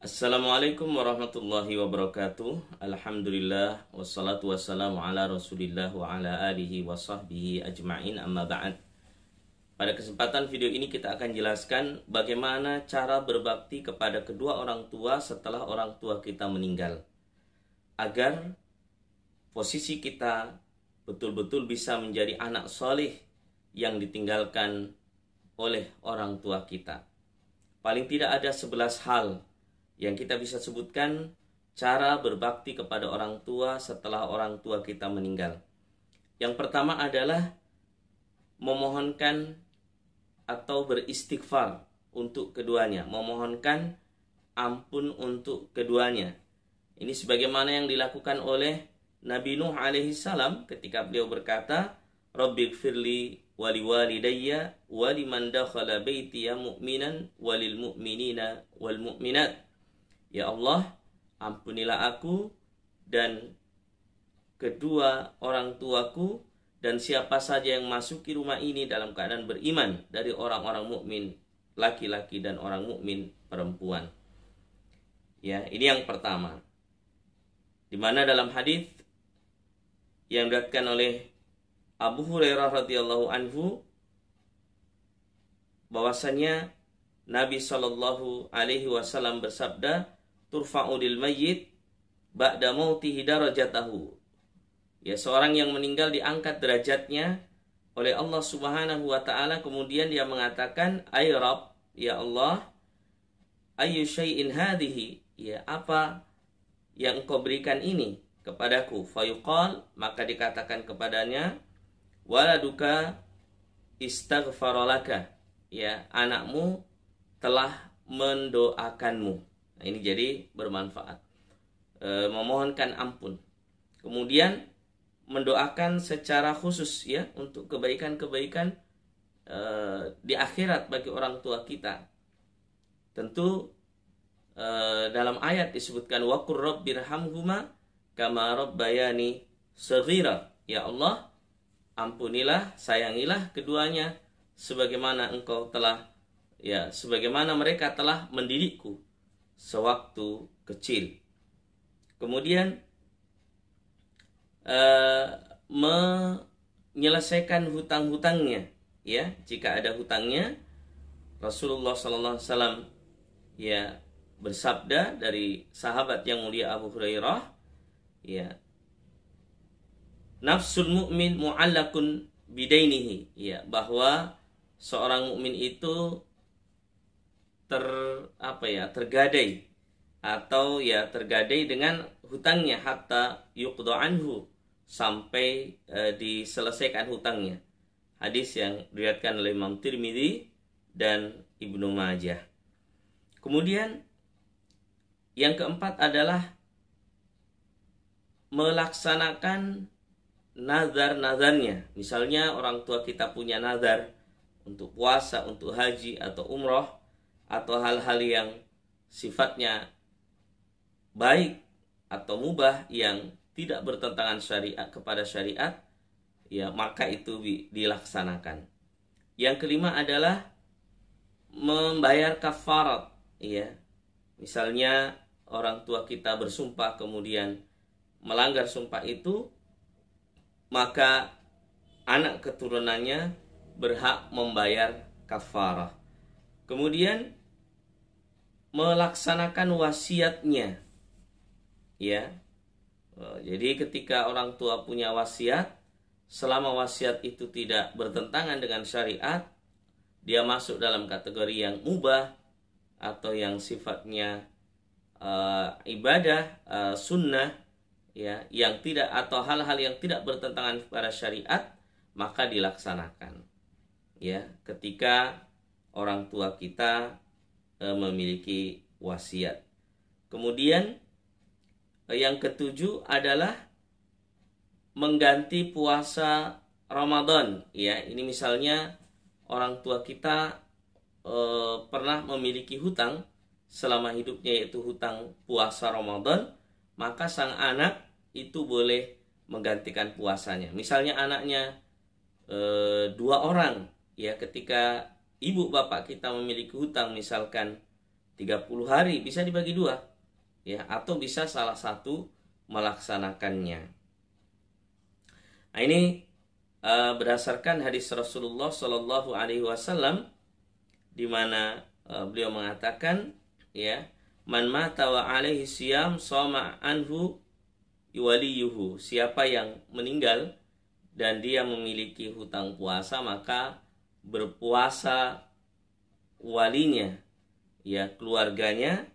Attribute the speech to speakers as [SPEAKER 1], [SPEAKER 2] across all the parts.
[SPEAKER 1] Assalamualaikum warahmatullahi wabarakatuh. Alhamdulillah wassalatu wassalamu ala Rasulillah wa ala alihi wa sahbihi ajma'in, amma ba'd. Pada kesempatan video ini kita akan jelaskan bagaimana cara berbakti kepada kedua orang tua setelah orang tua kita meninggal, agar posisi kita betul-betul bisa menjadi anak soleh yang ditinggalkan oleh orang tua kita. Paling tidak ada 11 hal yang kita bisa sebutkan cara berbakti kepada orang tua setelah orang tua kita meninggal. Yang pertama adalah memohonkan atau beristighfar untuk keduanya, memohonkan ampun untuk keduanya. Ini sebagaimana yang dilakukan oleh Nabi Nuh alaihi salam ketika beliau berkata, Rabbighfirli wali walidayya waliman dakhala baitiya mu'minan walil mu'minina wal mu'minat. Ya Allah, ampunilah aku dan kedua orang tuaku dan siapa saja yang masuki rumah ini dalam keadaan beriman dari orang-orang mukmin laki-laki dan orang mukmin perempuan. Ya, ini yang pertama. Di mana dalam hadis yang diriwayatkan oleh Abu Hurairah radhiyallahu anhu bahwasanya Nabi Shallallahu alaihi wasallam bersabda, turfa'u lil mayyit ba'da mautihi darajatahu. Ya, seorang yang meninggal diangkat derajatnya oleh Allah Subhanahu wa taala, kemudian dia mengatakan, ay Rabb, ya Allah, ayyu syai'in hadhihi, ya apa yang engkau berikan ini kepadaku? Fayuqal, maka dikatakan kepadanya, waladuka istaghfaralaka, ya anakmu telah mendoakanmu. Nah, ini jadi bermanfaat. Memohonkan ampun. Kemudian mendoakan secara khusus ya untuk kebaikan-kebaikan di akhirat bagi orang tua kita. Tentu dalam ayat disebutkan waqur rabbirhamhuma kama rabbayani shaghira. Ya Allah, ampunilah, sayangilah keduanya sebagaimana engkau telah sebagaimana mereka telah mendidikku sewaktu kecil. Kemudian menyelesaikan hutang-hutangnya, ya jika ada hutangnya. Rasulullah sallallahu alaihi wasallam ya bersabda dari sahabat yang mulia Abu Hurairah, ya nafsul mu'min mu'allakun bidainihi, ya bahwa seorang mukmin itu tergadai atau tergadai dengan hutangnya hatta yuqda anhu, sampai diselesaikan hutangnya. Hadis yang diriwayatkan oleh Imam Tirmidzi dan Ibnu Majah. Kemudian yang keempat adalah melaksanakan nazar-nazarnya. Misalnya orang tua kita punya nazar untuk puasa, untuk haji atau umroh, atau hal-hal yang sifatnya baik atau mubah yang tidak bertentangan syariat kepada syariat, ya maka itu dilaksanakan. Yang kelima adalah membayar kafarat, ya. Misalnya orang tua kita bersumpah kemudian melanggar sumpah itu, maka anak keturunannya berhak membayar kafarah. Kemudian melaksanakan wasiatnya, ya. Jadi ketika orang tua punya wasiat, selama wasiat itu tidak bertentangan dengan syariat, dia masuk dalam kategori yang mubah atau yang sifatnya ibadah sunnah, ya, yang tidak, atau hal-hal yang tidak bertentangan pada syariat, maka dilaksanakan, ya, ketika orang tua kita memiliki wasiat. Kemudian yang ketujuh adalah mengganti puasa Ramadan, ya. Ini misalnya orang tua kita pernah memiliki hutang selama hidupnya, yaitu hutang puasa Ramadan, maka sang anak itu boleh menggantikan puasanya. Misalnya anaknya 2 orang, ya, ketika ibu bapak kita memiliki hutang misalkan 30 hari, bisa dibagi dua, ya, atau bisa salah satu melaksanakannya. Nah, ini berdasarkan hadis Rasulullah Shallallahu Alaihi Wasallam, di mana beliau mengatakan, ya, man mata wa alaihi siyam shoma anhu waliyuhu, siapa yang meninggal dan dia memiliki hutang puasa, maka berpuasa walinya, ya, keluarganya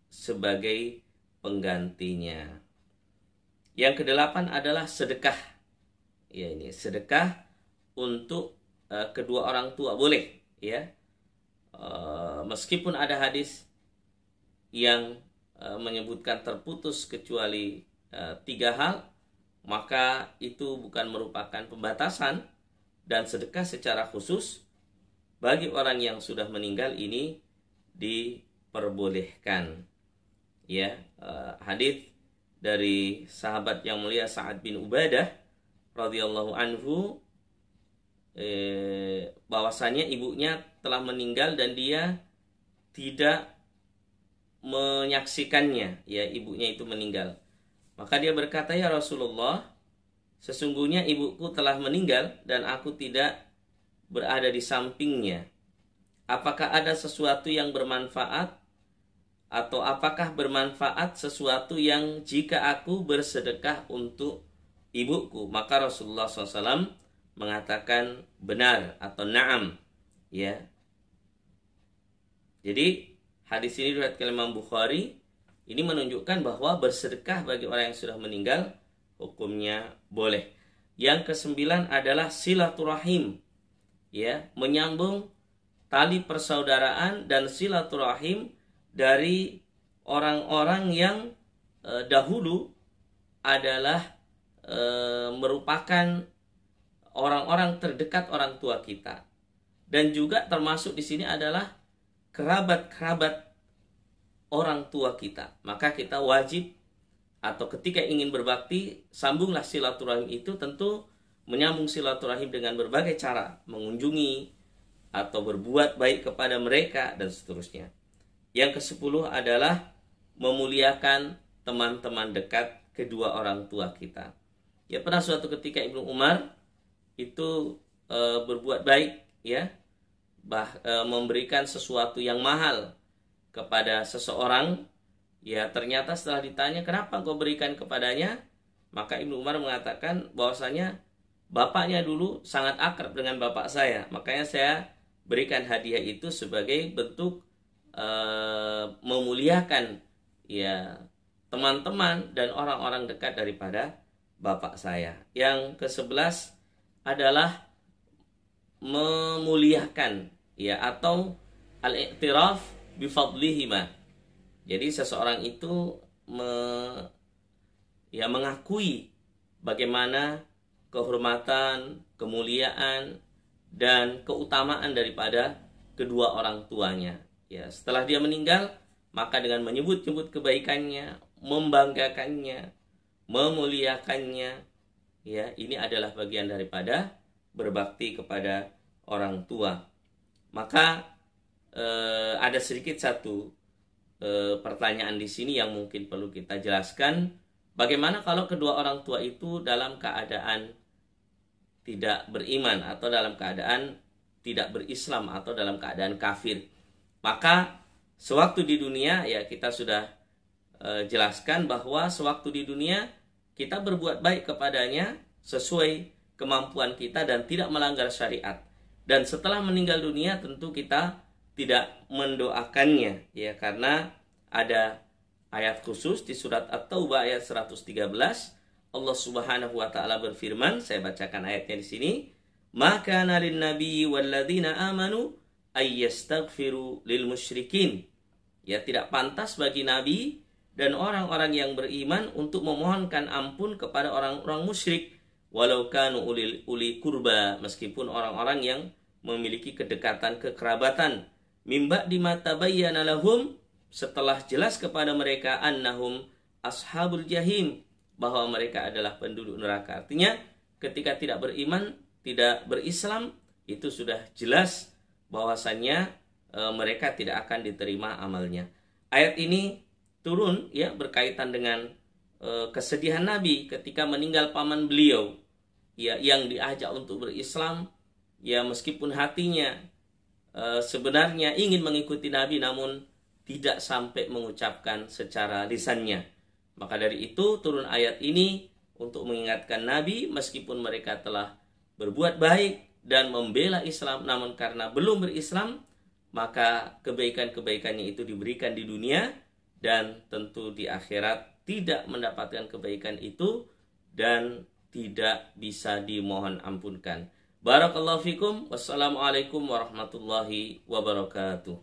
[SPEAKER 1] sebagai penggantinya. Yang kedelapan adalah sedekah. Ya, ini sedekah untuk kedua orang tua boleh, ya. Meskipun ada hadis yang menyebutkan terputus kecuali 3 hal, maka itu bukan merupakan pembatasan, dan sedekah secara khusus bagi orang yang sudah meninggal ini diperbolehkan. Ya, hadis dari sahabat yang mulia Sa'ad bin Ubadah radhiyallahu anhu, bahwasanya ibunya telah meninggal dan dia tidak menyaksikannya, ya, ibunya itu meninggal. Maka dia berkata, ya Rasulullah, sesungguhnya ibuku telah meninggal dan aku tidak berada di sampingnya. Apakah ada sesuatu yang bermanfaat, atau apakah bermanfaat sesuatu yang jika aku bersedekah untuk ibuku? Maka Rasulullah SAW mengatakan benar atau na'am, ya. Jadi hadis ini diriwayatkan Imam Bukhari. Ini menunjukkan bahwa bersedekah bagi orang yang sudah meninggal hukumnya boleh. Yang ke-9 adalah silaturahim, ya, menyambung tali persaudaraan dan silaturahim dari orang-orang yang dahulu adalah merupakan orang-orang terdekat orang tua kita, dan juga termasuk di sini adalah kerabat-kerabat orang tua kita. Maka kita wajib, atau ketika ingin berbakti, sambunglah silaturahim itu, tentu menyambung silaturahim dengan berbagai cara, mengunjungi atau berbuat baik kepada mereka dan seterusnya. Yang ke-10 adalah memuliakan teman-teman dekat kedua orang tua kita. Ya, pernah suatu ketika Ibnu Umar itu berbuat baik, ya, memberikan sesuatu yang mahal kepada seseorang. Ya, ternyata setelah ditanya, kenapa kau berikan kepadanya? Maka Ibnu Umar mengatakan bahwasanya bapaknya dulu sangat akrab dengan bapak saya, makanya saya berikan hadiah itu sebagai bentuk memuliakan, ya, teman-teman dan orang-orang dekat daripada bapak saya. Yang ke-11 adalah memuliakan, ya, atau al-i'tiraf bifadlihima. Jadi seseorang itu mengakui bagaimana kehormatan, kemuliaan, dan keutamaan daripada kedua orang tuanya. Ya, setelah dia meninggal, maka dengan menyebut-nyebut kebaikannya, membanggakannya, memuliakannya, ya, ini adalah bagian daripada berbakti kepada orang tua. Maka ada sedikit satu pertanyaan di sini yang mungkin perlu kita jelaskan. Bagaimana kalau kedua orang tua itu dalam keadaan tidak beriman, atau dalam keadaan tidak berislam, atau dalam keadaan kafir? Maka sewaktu di dunia, ya, kita sudah jelaskan bahwa sewaktu di dunia kita berbuat baik kepadanya sesuai kemampuan kita dan tidak melanggar syariat. Dan setelah meninggal dunia tentu kita tidak mendoakannya, ya, karena ada ayat khusus di surat At-Taubah ayat 113. Allah Subhanahu wa taala berfirman, saya bacakan ayatnya di sini, "Maka narin nabi walladzina amanu ayyastaghfiru lil musyrikin." Ya, tidak pantas bagi nabi dan orang-orang yang beriman untuk memohonkan ampun kepada orang-orang musyrik, walau kanu uli kurba, meskipun orang-orang yang memiliki kedekatan kekerabatan, mimba di mata bayyana lahum, setelah jelas kepada mereka, annahum ashabul jahim, bahwa mereka adalah penduduk neraka. Artinya ketika tidak beriman, tidak berislam, itu sudah jelas bahwasannya mereka tidak akan diterima amalnya. Ayat ini turun ya berkaitan dengan kesedihan Nabi ketika meninggal paman beliau ya, yang diajak untuk berislam ya, meskipun hatinya sebenarnya ingin mengikuti Nabi namun tidak sampai mengucapkan secara lisannya. Maka dari itu turun ayat ini untuk mengingatkan Nabi, meskipun mereka telah berbuat baik dan membela Islam, namun karena belum berislam, maka kebaikan-kebaikannya itu diberikan di dunia, dan tentu di akhirat tidak mendapatkan kebaikan itu dan tidak bisa dimohon ampunkan. Barakallahu fikum. Wassalamualaikum warahmatullahi wabarakatuh.